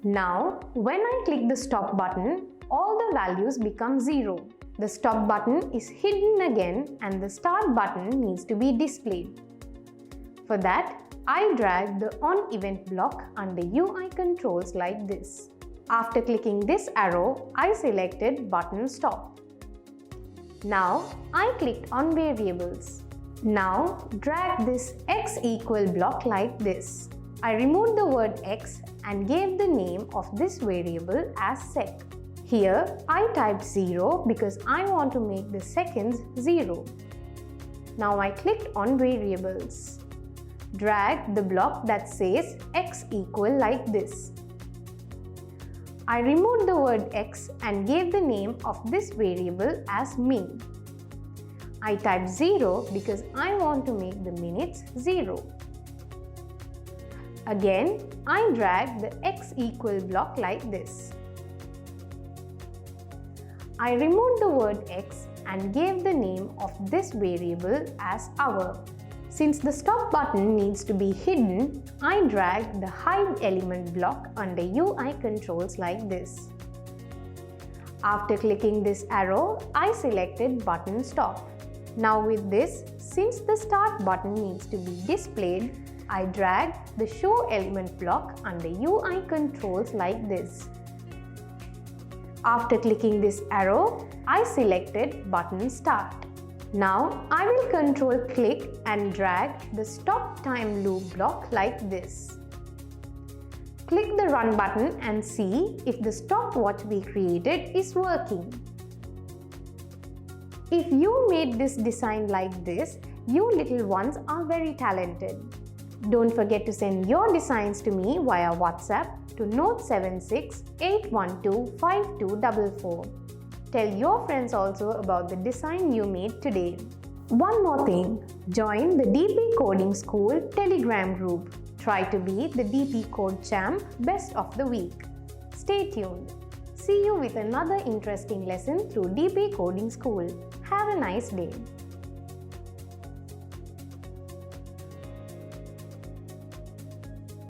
Now, when I click the stop button, all the values become 0. The stop button is hidden again and the start button needs to be displayed. For that, I drag the on event block under UI controls like this. After clicking this arrow, I selected button stop. Now, I clicked on variables. Now, drag this x equal block like this. I removed the word x and gave the name of this variable as sec. Here, I typed 0 because I want to make the seconds 0. Now I clicked on variables. Drag the block that says x equal like this. I removed the word x and gave the name of this variable as min. I typed 0 because I want to make the minutes 0. Again, I drag the x equal block like this. I removed the word x and gave the name of this variable as hour. Since the stop button needs to be hidden, I drag the hide element block under UI controls like this. After clicking this arrow, I selected button stop. Now with this, since the start button needs to be displayed, I drag the show element block under UI controls like this. After clicking this arrow, I selected button start. Now I will control click and drag the stop time loop block like this. Click the run button and see if the stopwatch we created is working. If you made this design like this, you little ones are very talented. Don't forget to send your designs to me via WhatsApp to note 7681252244. Tell your friends also about the design you made today. One more thing, join the DP Coding School Telegram group. Try to be the DP Code Champ Best of the Week. Stay tuned. See you with another interesting lesson through DP Coding School. Have a nice day.